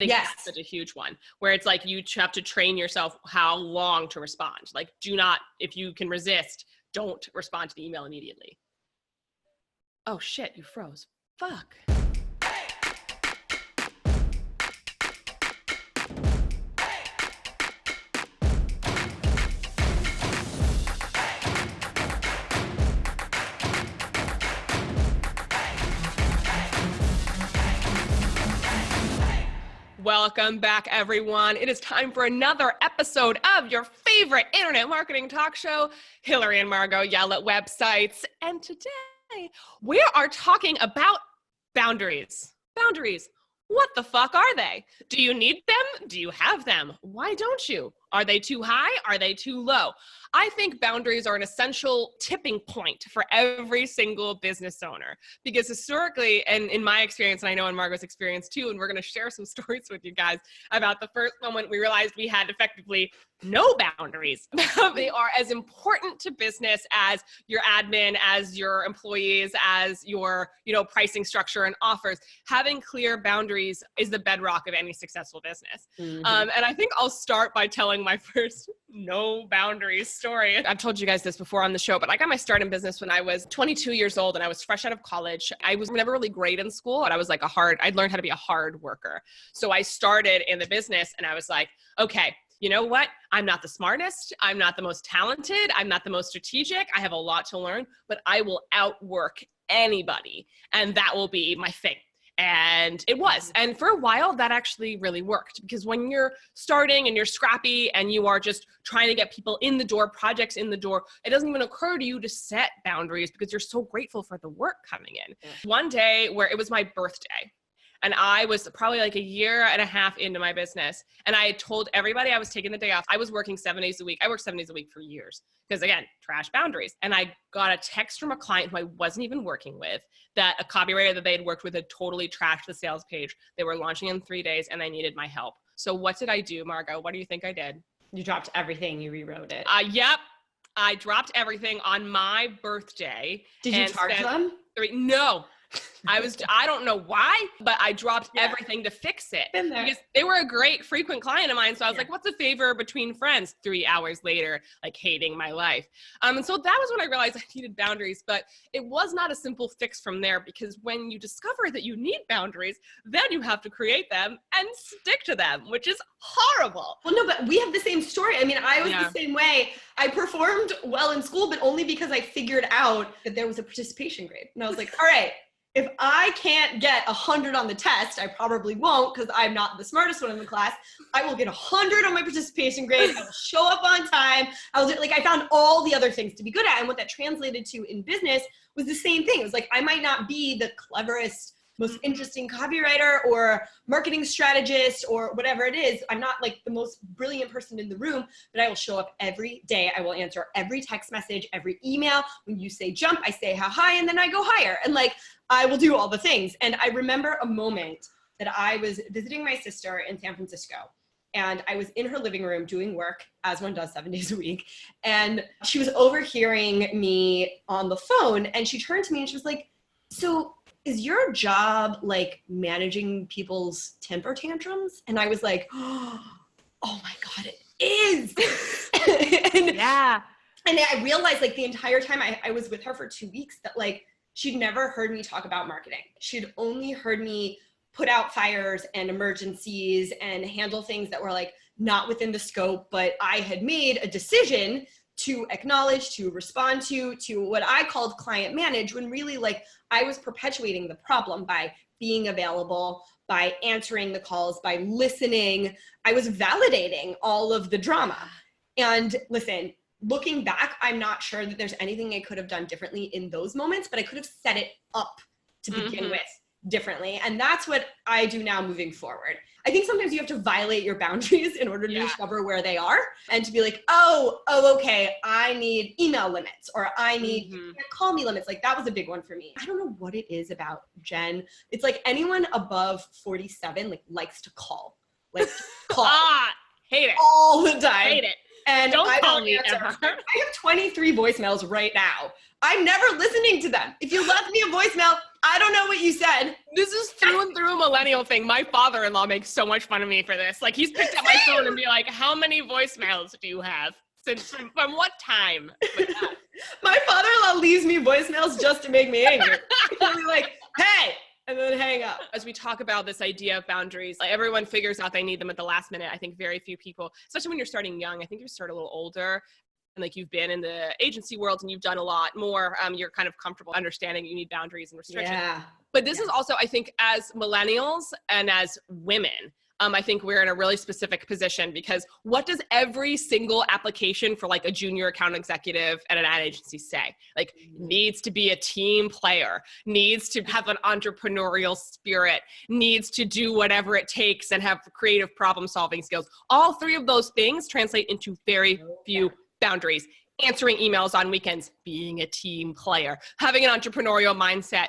I think that's such a huge one where it's like you have to train yourself how long to respond. Like do not, if you can resist, don't respond to the email immediately. Oh shit, you froze. Fuck. Welcome back, everyone. It is time for another episode of your favorite internet marketing talk show, Hillary and Margo Yell at Websites. And today we are talking about boundaries. Boundaries. What the fuck are they? Do you need them? Do you have them? Why don't you? Are they too high? Are they too low? I think boundaries are an essential tipping point for every single business owner because historically, and in my experience, and I know in Margo's experience too, and we're going to share some stories with you guys about the first moment we realized we had effectively no boundaries. They are as important to business as your admin, as your employees, as your, pricing structure and offers. Having clear boundaries is the bedrock of any successful business. And I think I'll start by telling my first no boundaries story. I've told you guys this before on the show, but I got my start in business when I was 22 years old and I was fresh out of college. I was never really great in school, but I was like I'd learned how to be a hard worker. So I started in the business and I was like, okay, you know what? I'm not the smartest. I'm not the most talented. I'm not the most strategic. I have a lot to learn, but I will outwork anybody. And that will be my thing. And it was. And for a while, that actually really worked because when you're starting and you're scrappy and you are just trying to get people in the door, projects in the door, it doesn't even occur to you to set boundaries because you're so grateful for the work coming in. One day where it was my birthday, and I was probably like a year and a half into my business. And I had told everybody I was taking the day off. I was working 7 days a week. I worked 7 days a week for years because, again, trash boundaries. And I got a text from a client who I wasn't even working with that a copywriter that they had worked with had totally trashed the sales page. They were launching in 3 days and they needed my help. So what did I do, Margo? What do you think I did? You dropped everything. You rewrote it. Yep. I dropped everything on my birthday. Did you charge them? No. I don't know why, but I dropped everything to fix it because they were a great frequent client of mine. So I was like, what's a favor between friends? 3 hours later, like hating my life. And so that was when I realized I needed boundaries, but it was not a simple fix from there because when you discover that you need boundaries, then you have to create them and stick to them, which is horrible. Well, no, but we have the same story. I mean, I was the same way. I performed well in school, but only because I figured out that there was a participation grade. And I was like, all right, if I can't get 100 on the test, I probably won't because I'm not the smartest one in the class. I will get 100 on my participation grade. I will show up on time. I found all the other things to be good at. And what that translated to in business was the same thing. It was like, I might not be the cleverest, most interesting copywriter or marketing strategist or whatever it is. I'm not like the most brilliant person in the room, but I will show up every day. I will answer every text message, every email. When you say jump, I say how high, and then I go higher. And I will do all the things. And I remember a moment that I was visiting my sister in San Francisco. And I was in her living room doing work, as one does 7 days a week. And she was overhearing me on the phone. And she turned to me and she was like, so is your job like managing people's temper tantrums? And I was like, oh my God, it is. And I realized the entire time I was with her for 2 weeks that she'd never heard me talk about marketing. She'd only heard me put out fires and emergencies and handle things that were not within the scope, but I had made a decision to acknowledge, to respond to what I called client manage, when really I was perpetuating the problem by being available, by answering the calls, by listening. I was validating all of the drama. And listen, looking back, I'm not sure that there's anything I could have done differently in those moments, but I could have set it up to begin with differently. And that's what I do now moving forward. I think sometimes you have to violate your boundaries in order to discover where they are and to be like, oh, okay, I need email limits or I need call me limits. That was a big one for me. I don't know what it is about Jen. It's anyone above 47 likes to call. Hate it. All the time. Hate it. and Don't I call won't me answer. ever. I have 23 voicemails right now. I'm never listening to them. If you left me a voicemail, I don't know what you said. This is through and through a millennial thing. My father-in-law makes so much fun of me for this. Like, he's picked up my phone and be like, how many voicemails do you have? Since from what time? My father-in-law leaves me voicemails just to make me angry. He'll be like, hey, and then hang up. As we talk about this idea of boundaries, like, everyone figures out they need them at the last minute. I think very few people, especially when you're starting young, I think if you start a little older and like you've been in the agency world and you've done a lot more, you're kind of comfortable understanding you need boundaries and restrictions. Yeah. But this is also, I think, as millennials and as women, I think we're in a really specific position, because what does every single application for like a junior account executive at an ad agency say? Like, needs to be a team player, needs to have an entrepreneurial spirit, needs to do whatever it takes and have creative problem solving skills. All three of those things translate into very few boundaries. Answering emails on weekends, being a team player, having an entrepreneurial mindset,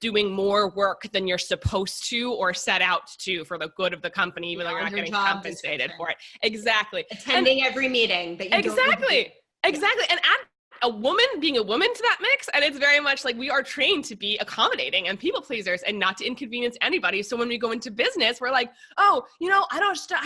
doing more work than you're supposed to or set out to for the good of the company, even though you're not getting compensated for it. Exactly. Attending every meeting that you Exactly. Exactly. And add a woman, being a woman to that mix. And it's very much like we are trained to be accommodating and people pleasers and not to inconvenience anybody. So when we go into business, we're like, oh, you know, I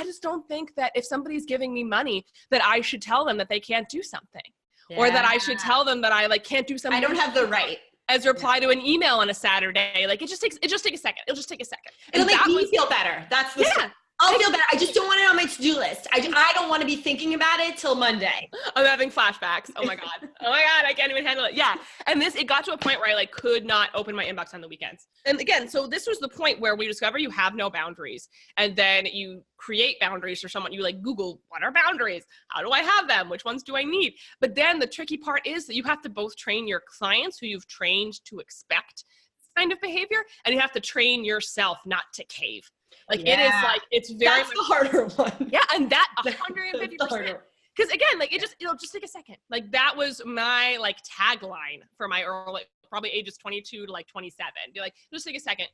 just don't think that if somebody's giving me money that I should tell them that they can't do something. Yeah. Or that I should tell them that I like can't do something. I don't have the right. As a reply to an email on a Saturday. Like, it just takes a second. It'll just take a second. It'll make me feel better. That's the stuff. I'll feel better. I just don't want it on my to-do list. I don't want to be thinking about it till Monday. I'm having flashbacks. Oh my God. Oh my God. I can't even handle it. Yeah. And it got to a point where I like could not open my inbox on the weekends. And again, so this was the point where we discover you have no boundaries. And then you create boundaries for someone. You like Google, what are boundaries? How do I have them? Which ones do I need? But then the tricky part is that you have to both train your clients who you've trained to expect this kind of behavior, and you have to train yourself not to cave. Like, it is like, it's very That's the harder one. Yeah. And that 150%. Because again, like it'll just take a second. Like, that was my like tagline for my early, probably ages 22 to like 27. Be like, just take a second.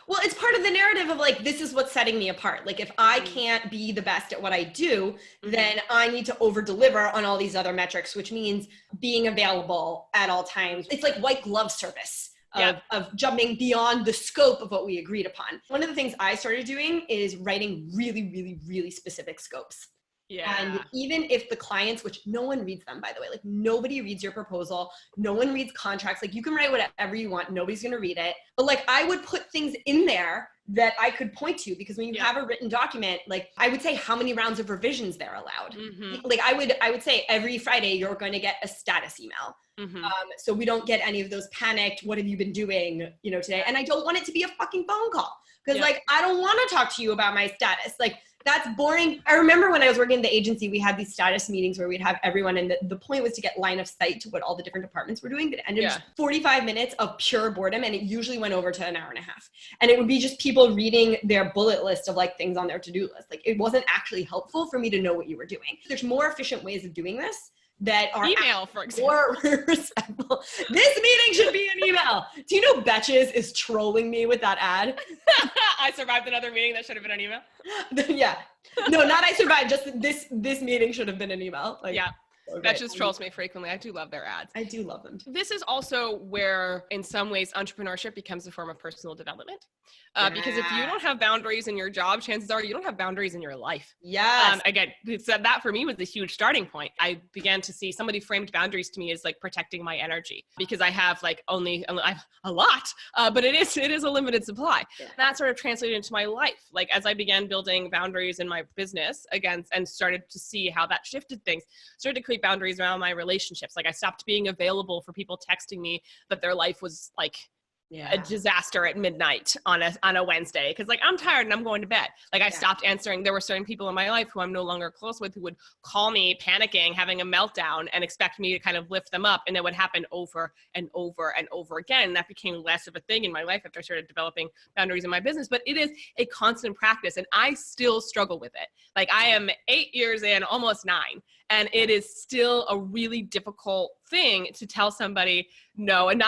Well, it's part of the narrative of like, this is what's setting me apart. Like, if I can't be the best at what I do, then I need to over deliver on all these other metrics, which means being available at all times. It's like white glove service. Of jumping beyond the scope of what we agreed upon. One of the things I started doing is writing really, really, really specific scopes. Yeah. And even if the clients, which no one reads them, by the way, like nobody reads your proposal, no one reads contracts, like you can write whatever you want, nobody's going to read it. But like, I would put things in there that I could point to, because when you have a written document, like I would say how many rounds of revisions they're allowed. Like I would say every Friday, you're going to get a status email. So we don't get any of those panicked, what have you been doing, you know, today? And I don't want it to be a fucking phone call, because like, I don't want to talk to you about my status. Like, that's boring. I remember when I was working in the agency, we had these status meetings where we'd have everyone, and the point was to get line of sight to what all the different departments were doing. But it ended up 45 minutes of pure boredom, and it usually went over to an hour and a half. And it would be just people reading their bullet list of like things on their to-do list. Like, it wasn't actually helpful for me to know what you were doing. There's more efficient ways of doing this that are email, for example. More respectful. This meeting should be an email. Do you know Betches is trolling me with that ad? I survived another meeting that should have been an email. Yeah. No, not I survived. Just this meeting should have been an email. Like, yeah. That just trolls me frequently. I do love their ads. I do love them. This is also where, in some ways, entrepreneurship becomes a form of personal development. Because if you don't have boundaries in your job, chances are you don't have boundaries in your life. Yes. Again, so that for me was a huge starting point. I began to see somebody framed boundaries to me as like protecting my energy, because I have like I have a lot, but it is a limited supply. Yeah. That sort of translated into my life. Like, as I began building boundaries in my business again, and started to see how that shifted things, started to create boundaries around my relationships. Like, I stopped being available for people texting me that their life was like a disaster at midnight on a Wednesday, because like, I'm tired and I'm going to bed. Like, I stopped answering. There were certain people in my life who I'm no longer close with who would call me panicking, having a meltdown, and expect me to kind of lift them up, and it would happen over and over and over again. And that became less of a thing in my life after I started developing boundaries in my business. But it is a constant practice, and I still struggle with it. Like, I am 8 years in, almost 9, and it is still a really difficult thing to tell somebody no, and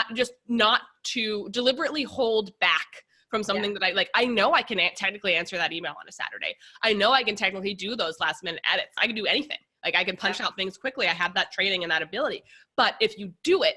not to deliberately hold back from something that I know I can technically answer that email on a Saturday. I know I can technically do those last minute edits. I can do anything. Like I can punch out things quickly. I have that training and that ability. But if you do it,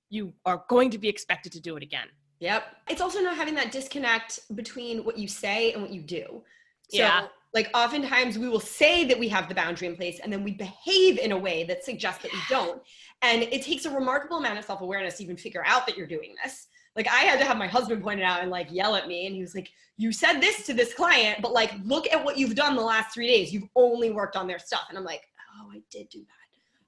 you are going to be expected to do it again. Yep. It's also not having that disconnect between what you say and what you do. So Yeah. like oftentimes we will say that we have the boundary in place and then we behave in a way that suggests that we don't. And it takes a remarkable amount of self-awareness to even figure out that you're doing this. Like I had to have my husband point it out and like yell at me. And he was like, you said this to this client, but like, look at what you've done the last 3 days. You've only worked on their stuff. And I'm like, oh, I did do that.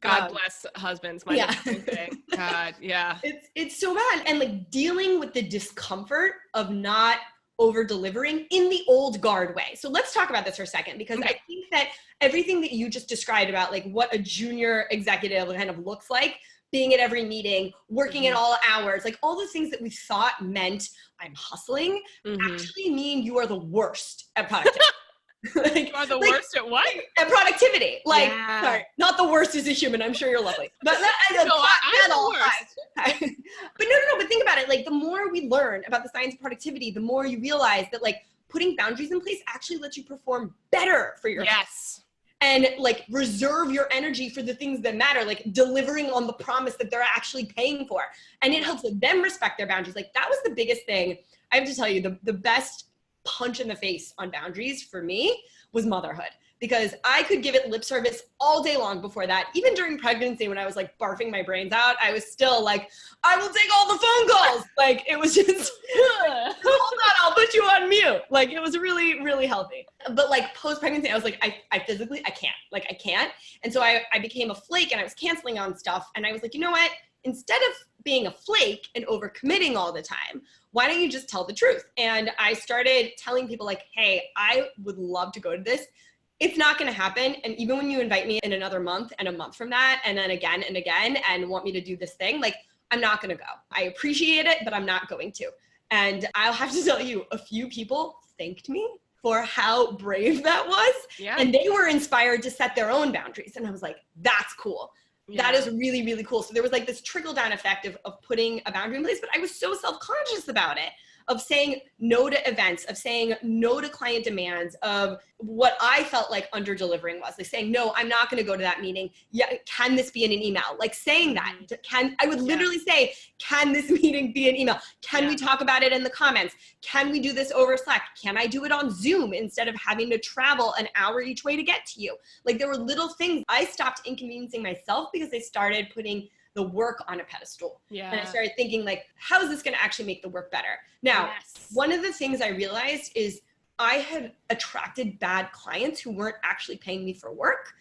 God bless husbands. My thing. God, yeah. It's so bad. And like dealing with the discomfort of not over delivering in the old guard way. So let's talk about this for a second, because I think that everything that you just described about like what a junior executive kind of looks like, being at every meeting, working at all hours, like all the things that we thought meant I'm hustling actually mean you are the worst at productivity. Like, you are the worst at what? At productivity. Like, sorry, not the worst as a human. I'm sure you're lovely. But I'm the worst. But no. But think about it. Like, the more we learn about the science of productivity, the more you realize that like putting boundaries in place actually lets you perform better for your and like reserve your energy for the things that matter, like delivering on the promise that they're actually paying for. And it helps them respect their boundaries. Like that was the biggest thing. I have to tell you, the best punch in the face on boundaries for me was motherhood, because I could give it lip service all day long before that. Even during pregnancy, when I was like barfing my brains out, I was still like, I will take all the phone calls. Like it was just, hold on, I'll put you on mute. Like it was really, really healthy. But like post-pregnancy, I was like, I physically, I can't. And so I became a flake and I was canceling on stuff. And I was like, you know what? Instead of being a flake and overcommitting all the time, why don't you just tell the truth? And I started telling people like, hey, I would love to go to this. It's not going to happen. And even when you invite me in another month and a month from that, and then again and again, and want me to do this thing, like, I'm not going to go. I appreciate it, but I'm not going to. And I'll have to tell you, a few people thanked me for how brave that was. Yeah. And they were inspired to set their own boundaries. And I was like, that's cool. Yeah. That is really, really cool. So there was like this trickle down effect of putting a boundary in place, but I was so self-conscious about it, of saying no to events, of saying no to client demands, of what I felt like under delivering was. Like saying, no, I'm not going to go to that meeting. Yeah, can this be in an email? Like saying that. I would literally say, can this meeting be an email? Can we talk about it in the comments? Can we do this over Slack? Can I do it on Zoom instead of having to travel an hour each way to get to you? Like there were little things. I stopped inconveniencing myself because I started putting the work on a pedestal. Yeah. And I started thinking like, how is this going to actually make the work better? Now, one of the things I realized is I had attracted bad clients who weren't actually paying me for work.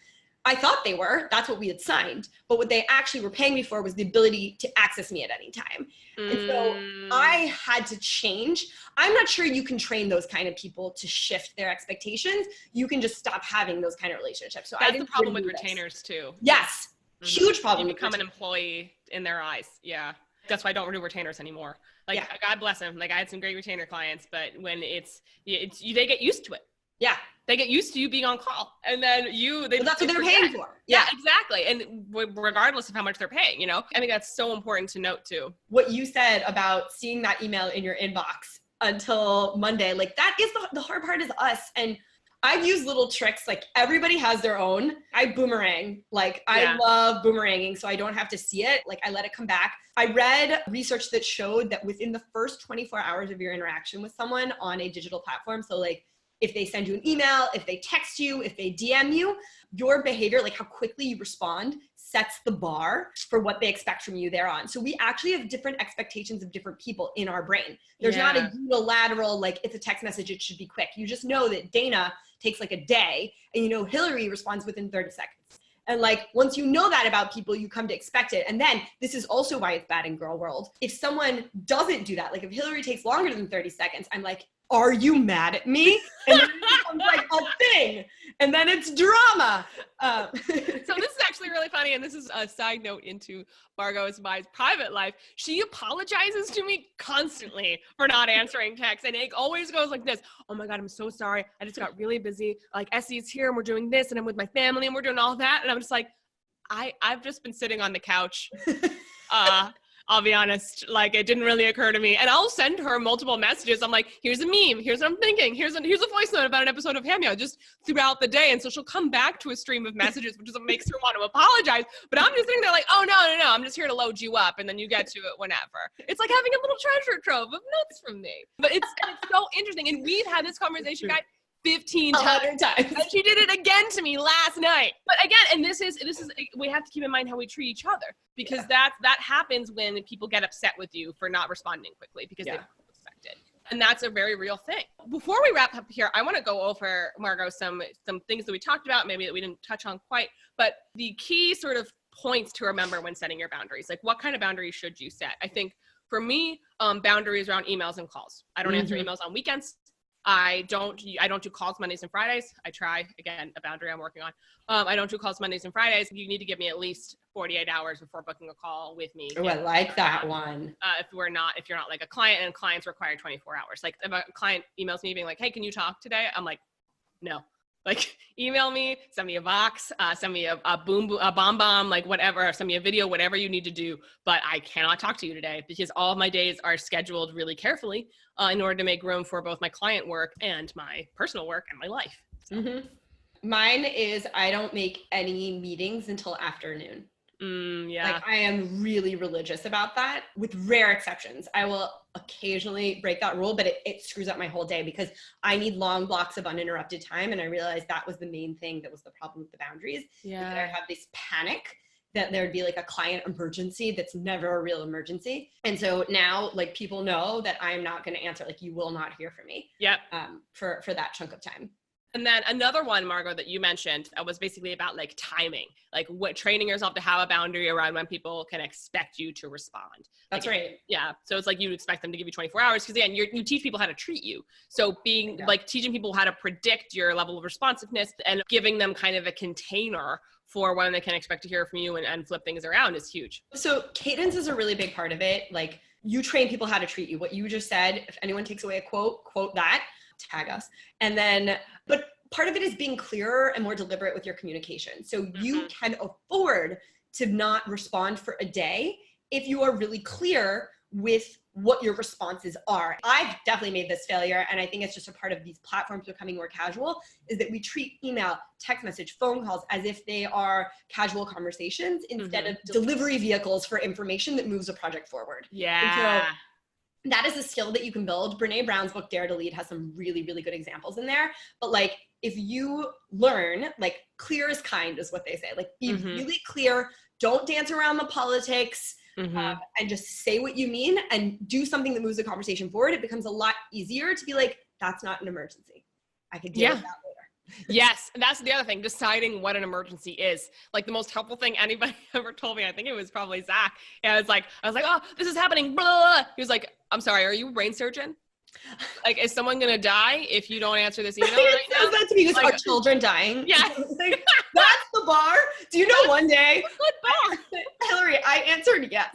I thought they were, that's what we had signed, but what they actually were paying me for was the ability to access me at any time. And so I had to change. I'm not sure you can train those kind of people to shift their expectations. You can just stop having those kind of relationships. So that's the problem with retainers too. Yes. Huge problem. You become an employee in their eyes. Yeah. That's why I don't do retainers anymore. Like God bless them. Like I had some great retainer clients, but when they get used to it. Yeah. They get used to you being on call, and then that's what they're paying for. Yeah, exactly. And regardless of how much they're paying, you know, I think that's so important to note too. What you said about seeing that email in your inbox until Monday, like that is the hard part is us. And I've used little tricks, like everybody has their own. I boomerang, like I love boomeranging so I don't have to see it. Like I let it come back. I read research that showed that within the first 24 hours of your interaction with someone on a digital platform, so like if they send you an email, if they text you, if they DM you, your behavior, like how quickly you respond, sets the bar for what they expect from you thereon. So we actually have different expectations of different people in our brain. There's not a unilateral, like it's a text message, it should be quick. You just know that Dana takes like a day, and you know Hillary responds within 30 seconds. And like, once you know that about people, you come to expect it. And then this is also why it's bad in girl world. If someone doesn't do that, like if Hillary takes longer than 30 seconds, I'm like, are you mad at me? And then it becomes like a thing. And then it's drama. So this is actually really funny. And this is a side note into Margo's my private life. She apologizes to me constantly for not answering texts. And it always goes like this. Oh my God, I'm so sorry. I just got really busy. Like Essie's here and we're doing this and I'm with my family and we're doing all that. And I'm just like, I've just been sitting on the couch. I'll be honest. Like, it didn't really occur to me. And I'll send her multiple messages. I'm like, here's a meme. Here's what I'm thinking. Here's a voice note about an episode of HAMYAW just throughout the day. And so she'll come back to a stream of messages, which is what makes her want to apologize. But I'm just sitting there like, oh, no. I'm just here to load you up. And then you get to it whenever. It's like having a little treasure trove of notes from me. But it's so interesting. And we've had this conversation, guys, 15 times. And she did it again to me last night. But again, and this is we have to keep in mind how we treat each other, because that happens when people get upset with you for not responding quickly because they don't expect it. And that's a very real thing. Before we wrap up here, I want to go over, Margo, some things that we talked about, maybe that we didn't touch on quite, but the key sort of points to remember when setting your boundaries. Like, what kind of boundaries should you set? I think for me, boundaries around emails and calls. I don't answer emails on weekends. I don't do calls Mondays and Fridays. I try, again, a boundary I'm working on. I don't do calls Mondays and Fridays. You need to give me at least 48 hours before booking a call with me. Oh, I like that one. If you're not like a client, and clients require 24 hours. Like, if a client emails me being like, hey, can you talk today? I'm like, no. Like, email me, send me a box, send me a bomb, like whatever, send me a video, whatever you need to do. But I cannot talk to you today because all of my days are scheduled really carefully in order to make room for both my client work and my personal work and my life. So. Mine is I don't make any meetings until afternoon. Like, I am really religious about that, with rare exceptions. I will occasionally break that rule, but it screws up my whole day because I need long blocks of uninterrupted time. And I realized that was the main thing that was the problem with the boundaries. Yeah. That I have this panic that there'd be like a client emergency that's never a real emergency. And so now, like, people know that I'm not going to answer. Like, you will not hear from me. Yep. For that chunk of time. And then another one, Margo, that you mentioned was basically about like timing, like training yourself to have a boundary around when people can expect you to respond. That's right. Yeah. So it's like you expect them to give you 24 hours because, again, you teach people how to treat you. So like teaching people how to predict your level of responsiveness and giving them kind of a container for when they can expect to hear from you and flip things around is huge. So cadence is a really big part of it. Like, you train people how to treat you. What you just said, if anyone takes away a quote that, tag us. And then, but part of it is being clearer and more deliberate with your communication. So you can afford to not respond for a day if you are really clear with what your responses are. I've definitely made this failure, and I think it's just a part of these platforms becoming more casual, is that we treat email, text message, phone calls as if they are casual conversations instead of delivery vehicles for information that moves a project forward. Yeah. That is a skill that you can build. Brene Brown's book, Dare to Lead, has some really, really good examples in there. But like, if you learn, like, clear is kind is what they say. Like, be really clear. Don't dance around the politics and just say what you mean and do something that moves the conversation forward. It becomes a lot easier to be like, that's not an emergency. I could deal with that later. Yes. And that's the other thing, deciding what an emergency is. Like, the most helpful thing anybody ever told me, I think it was probably Zach. And I was like, oh, this is happening. Blah, blah, blah. He was like, I'm sorry, are you a brain surgeon? Like, is someone going to die if you don't answer this email right now? Says that to me, like, are children dying? Yeah. Like, that's the bar. Do you know one day, Hillary, I answered yes.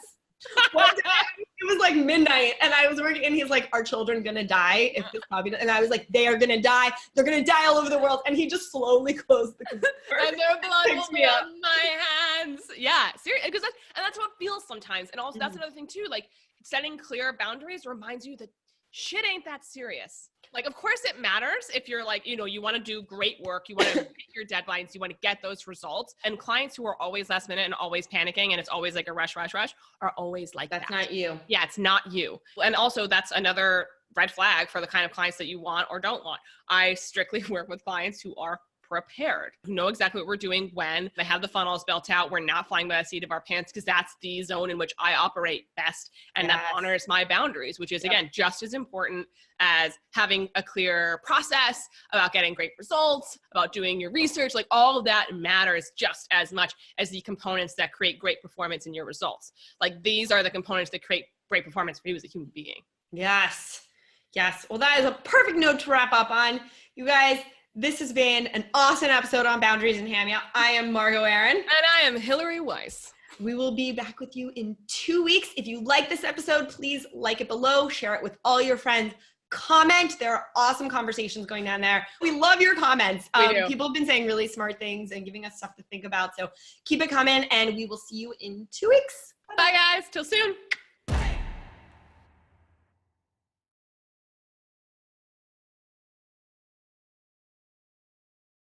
One day, it was like midnight and I was working and he's like, are children gonna die if this copy? And I was like, they are gonna die. They're gonna die all over the world. And he just slowly closed the computer. And their blood will be on my hands. Yeah, seriously, because that's what it feels sometimes. And also that's another thing too, like, setting clear boundaries reminds you that shit ain't that serious. Like, of course it matters if you're like, you want to do great work, you want to hit your deadlines, you want to get those results. And clients who are always last minute and always panicking and it's always like a rush are always like that. That's not you. Yeah, it's not you. And also that's another red flag for the kind of clients that you want or don't want. I strictly work with clients who are prepared, who know exactly what we're doing when they have the funnels built out. We're not flying by the seat of our pants because that's the zone in which I operate best. And that honors my boundaries, which is, again, just as important as having a clear process about getting great results, about doing your research. Like, all of that matters just as much as the components that create great performance in your results. Like, these are the components that create great performance for you as a human being. Yes. Yes. Well, that is a perfect note to wrap up on. You guys, this has been an awesome episode on boundaries in HAMYAW. I am Margo Aaron. And I am Hillary Weiss. We will be back with you in 2 weeks. If you like this episode, please like it below, share it with all your friends, comment. There are awesome conversations going on there. We love your comments. People have been saying really smart things and giving us stuff to think about. So keep it coming and we will see you in 2 weeks. Bye guys. Till soon.